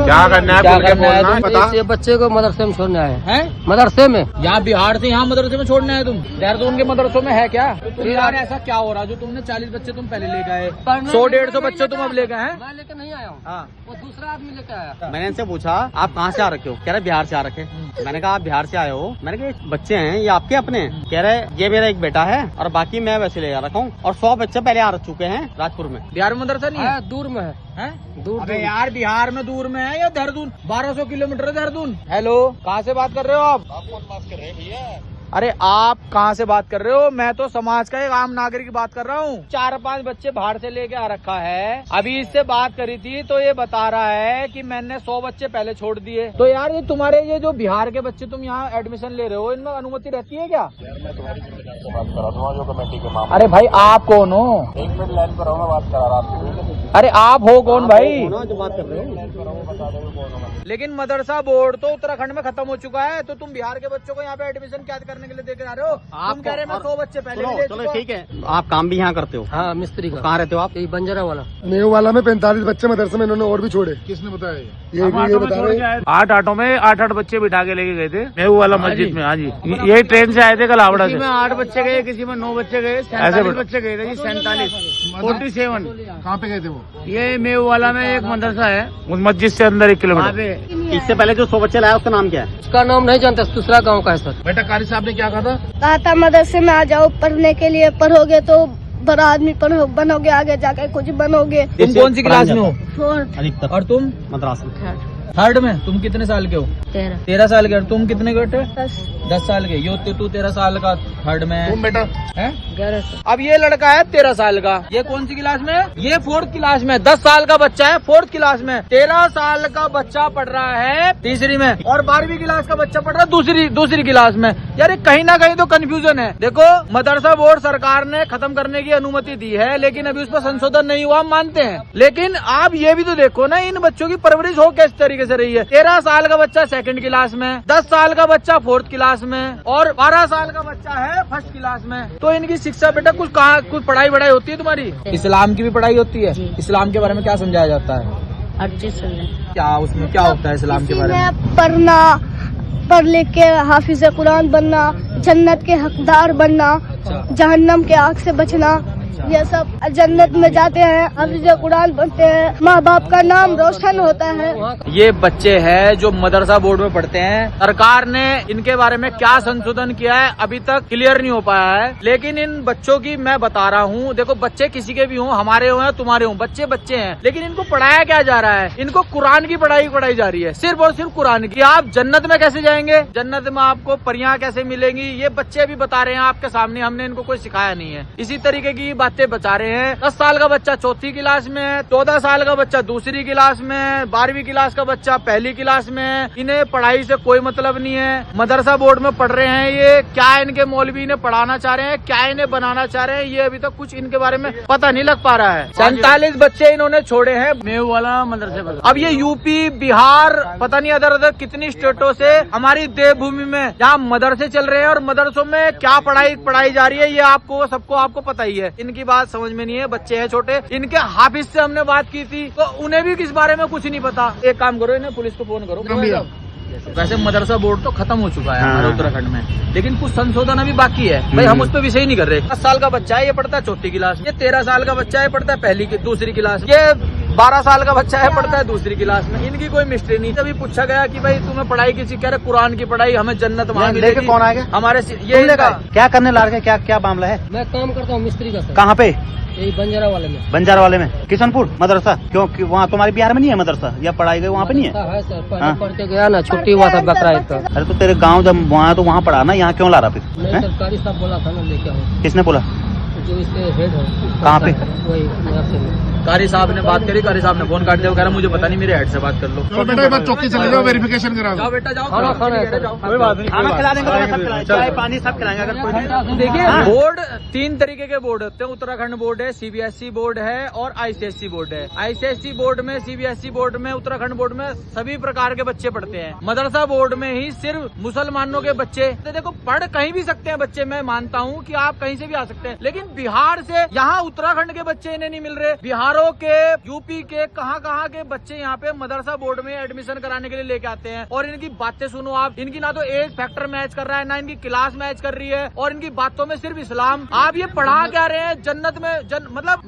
क्या करना है? ये बच्चे को मदरसे में छोड़ने आए हैं। मदरसे में यहाँ बिहार से यहाँ मदरसे में छोड़ने आए तुम? देहरादून के मदरसों में है क्या? तो यार ऐसा क्या हो रहा जो तुमने 40 बच्चे तुम पहले ले गए, 100-150 बच्चे तुम अब ले गए हैं? मैं लेकर नहीं आया हूँ, हाँ, वो दूसरा आदमी लेकर आया। मैंने इनसे पूछा आप कहाँ से आ रखे हो? कह रहे बिहार से आ रखे। मैंने कहा आप बिहार से आए हो? मैंने कहा ये बच्चे हैं ये आपके अपने हैं? कह रहे ये मेरा एक बेटा है और बाकी मैं वैसे ले रखा हूँ और 100 बच्चे पहले आ चुके हैं राजपुर में। बिहार में मदरसा नहीं है? दूर में है। दूर। अबे यार बिहार में दूर में है या देहरादून? 1200 किलोमीटर है देहरादून। हेलो, कहाँ से बात कर रहे हो आप? कौन बात कर रहे हैं भैया? अरे आप कहाँ से बात कर रहे हो? मैं तो समाज का एक आम नागरिक की बात कर रहा हूँ। 4-5 बच्चे बाहर से लेके आ रखा है। अभी इससे बात करी थी तो ये बता रहा है कि मैंने 100 बच्चे पहले छोड़ दिए। तो यार ये तुम्हारे ये जो बिहार के बच्चे तुम यहाँ एडमिशन ले रहे हो इनमें अनुमति रहती है क्या? मैं तुम्हारी जिम्मेदारी से बात कर रहा हूँ जो कमेटी के मामले। अरे भाई आप कौन हो? 1 मिनट लाइन पर मैं बात करा रहा हूँ। अरे आप हो कौन भाई? जो बात कर रहे हो लेकिन मदरसा बोर्ड तो उत्तराखंड में खत्म हो चुका है, तो तुम बिहार के बच्चों को यहाँ पे एडमिशन क्या करने के लिए देकर आ रहे हो? तुम कह रहे मैं 100 बच्चे पहले भी ले चलो चुका। ठीक है, आप काम भी यहाँ करते हो? हाँ, मिस्त्री का। कहाँ रहते हो आप? यही बंजारा वाला। नेहरू वाला में 45 बच्चे मदरसे में इन्होंने और भी छोड़े। किसने बताया? ये बता रहे हैं। 8 ऑटो में 8 बच्चे बिठा के लेके गए थे नेहरू वाला मस्जिद में। हाँ जी, यही ट्रेन से आए थे कल हावड़ा से। किसी में 8 बच्चे गए, किसी में 9 बच्चे गए, 47 बच्चे गए थे जी। 47 कहाँ पे गए थे वो? ये मेहू वाला में एक मदरसा है उस मस्जिद से अंदर 1 किलोमीटर। इससे पहले जो 100 बच्चे लाया उसका नाम क्या है? उसका नाम नहीं जानता, दूसरा गाँव का है सर। बेटा कारी साहब ने क्या कहा था? कहा था मदरसे में आ जाओ पढ़ने के लिए, पढ़ोगे तो बड़ा आदमी बनोगे, आगे जाके कुछ बनोगे। तुम कौन सी क्लास में हो? 4 अधिकतर और तुम? मद्रासा 3rd में। तुम कितने साल के हो? 13 साल के। और तुम कितने के बेटे? 10 साल के। यो तू 13 साल का 3rd में तुम बेटा? है 11। अब ये लड़का है 13 साल का। ये कौन सी क्लास में है? ये 4th क्लास में। 10 साल का बच्चा है 4th क्लास में। 13 साल का बच्चा पढ़ रहा है 3री में और 12वीं क्लास का बच्चा पढ़ रहा है दूसरी क्लास में। यार ये कहीं ना कहीं तो कंफ्यूजन है। देखो मदरसा बोर्ड सरकार ने खत्म करने की अनुमति दी है, लेकिन अभी उस पर संशोधन नहीं हुआ, हम मानते हैं। लेकिन आप ये भी तो देखो ना इन बच्चों की परवरिश हो किस तरीके से रही है। 13 साल का बच्चा 2nd क्लास में, 10 साल का बच्चा 4th क्लास में और 12 साल का बच्चा है 1st क्लास में। तो इनकी शिक्षा बेटा कुछ पढ़ाई वढ़ाई होती है तुम्हारी? इस्लाम की भी पढ़ाई होती है? इस्लाम के बारे में क्या समझाया जाता है? क्या उसमें क्या होता है इस्लाम के बारे में? पढ़ना, पढ़ लिख के हाफिज कुरान बनना, जन्नत के हकदार बनना, जहन्नम के आग से बचना, ये सब। जन्नत में जाते हैं, हाफिज कुरान बनते हैं, माँ बाप का नाम रोशन होता है। ये बच्चे हैं जो मदरसा बोर्ड में पढ़ते हैं। सरकार ने इनके बारे में क्या संशोधन किया है अभी तक क्लियर नहीं हो पाया है, लेकिन इन बच्चों की मैं बता रहा हूँ। देखो बच्चे किसी के भी हों, हमारे हों या तुम्हारे हों, बच्चे बच्चे हैं, लेकिन इनको पढ़ाया क्या जा रहा है? इनको कुरान की पढ़ाई जा रही है, सिर्फ और सिर्फ कुरान की। आप जन्नत में कैसे जाएंगे? जन्नत में आपको परियां कैसे मिलेंगी? ये बच्चे अभी बता रहे हैं आपके सामने, हमने इनको कोई सिखाया नहीं है। इसी तरीके की बातें बता रहे हैं। 10 साल का बच्चा 4थी क्लास में, 14 साल का बच्चा 2री क्लास में, 12वीं क्लास का बच्चा 1ली क्लास में। इन्हें पढ़ाई से कोई मतलब नहीं है। मदरसा बोर्ड में पढ़ रहे हैं, ये क्या इनके मौलवी इन्हें पढ़ाना चाह रहे हैं, क्या इन्हें बनाना चाह रहे हैं, ये अभी तक कुछ इनके बारे में पता नहीं लग पा रहा है। 47 बच्चे इन्होंने छोड़े हैं मेहू वाला मदरसे में। अब ये यूपी, बिहार, पता नहीं अदर कितनी स्टेटों से हमारी देवभूमि में जहाँ मदरसे चल रहे हैं और मदरसों में क्या पढ़ाई जा रही है, ये आपको सबको आपको पता ही है। इनकी बात समझ में नहीं है, बच्चे हैं छोटे। इनके हाफिज से हमने बात की थी तो उन्हें भी किस बारे में कुछ नहीं पता। एक काम करो, इन्हें पुलिस को फोन करो। वैसे मदरसा बोर्ड तो खत्म हो चुका है हमारे उत्तराखंड में, लेकिन कुछ संशोधन अभी बाकी है भाई, हम उस पर विषय नहीं कर रहे। 10 साल का बच्चा है, ये पढ़ता है 4ठी क्लास में। ये 13 साल का बच्चा है, पढ़ता है 2री क्लास में। ये 12 साल का बच्चा है, पढ़ता है 2री क्लास में। इनकी कोई मिस्ट्री नहीं। अभी पूछा गया कि भाई तुम्हें पढ़ाई किसी कह रहे कुरान की पढ़ाई, हमें जन्नत वहाँ मिलेगी। कौन आएगा हमारे ये क्या करने ला रहे? क्या मामला है? मैं काम करता हूँ मिस्त्री का सर। कहाँ पे? यही बंजारा वाले में। बंजारा वाले में किशनपुर मदरसा? क्यों वहाँ तुम्हारे बिहार में नहीं है मदरसा या पढ़ाई गई वहाँ पे नहीं है? है सर, पहले पढ़ के गया ना, छुट्टी हुआ था बकरा ईद का। अरे तो तेरे गाँव जब वहाँ तो वहाँ पढ़ा ना, यहाँ क्यों ला रहा फिर? नहीं सरकारी साहब बोला था ना लेके आओ। किसने बोला? जो इसके हेड है। कहाँ पे? वही मदरसे में। कारी साहब ने बात करी, कारी साहब ने फोन काट दिया, कह रहा मुझे पता नहीं, मेरे हेड से बात कर लो। तो बेटा एक बार चौकी चले जाओ, वेरिफिकेशन करा दो। बेटा जाओ, खाना है सर। कोई बात नहीं, खाना खिला देंगे, सब खिलाएंगे, चाय पानी सब खिलाएंगे अगर कोई। देखिए बोर्ड 3 तरीके के बोर्ड होते हैं। उत्तराखंड बोर्ड है, CBSE बोर्ड है और ICSE बोर्ड है। ICSE बोर्ड में, CBSE बोर्ड में, उत्तराखंड बोर्ड में सभी प्रकार के बच्चे पढ़ते हैं। मदरसा बोर्ड में ही सिर्फ मुसलमानों के बच्चे। तो देखो पढ़ कहीं भी सकते हैं बच्चे, मैं मानता हूँ कि आप कहीं से भी आ सकते हैं, लेकिन बिहार से यहाँ उत्तराखंड के बच्चे इन्हें नहीं मिल रहे, बिहार बिहारों के, यूपी के, कहाँ के बच्चे यहाँ पे मदरसा बोर्ड में एडमिशन कराने के लिए लेके आते हैं। और इनकी बातें सुनो आप, इनकी ना तो एज फैक्टर मैच कर रहा है, ना इनकी क्लास मैच कर रही है, और इनकी बातों में सिर्फ इस्लाम। आप ये पढ़ा क्या रहे हैं जन्नत में? मतलब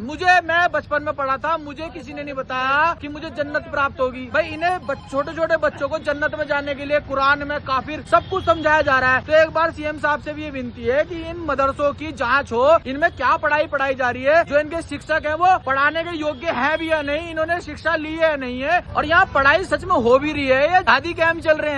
मैं बचपन में पढ़ा था, मुझे किसी ने नहीं बताया कि मुझे जन्नत प्राप्त होगी। भाई इन्हें छोटे छोटे बच्चों को जन्नत में जाने के लिए कुरान में काफिर सब कुछ समझाया जा रहा है। तो एक बार सीएम साहब से भी ये विनती है कि इन मदरसों की जांच हो, इनमें क्या पढ़ाई जा रही है, जो इनके शिक्षक है वो पढ़ाने के योग्य है भी या नहीं, इन्होंने शिक्षा ली है या नहीं है, और यहाँ पढ़ाई सच में हो भी रही है या शादी कैंप चल रहे हैं।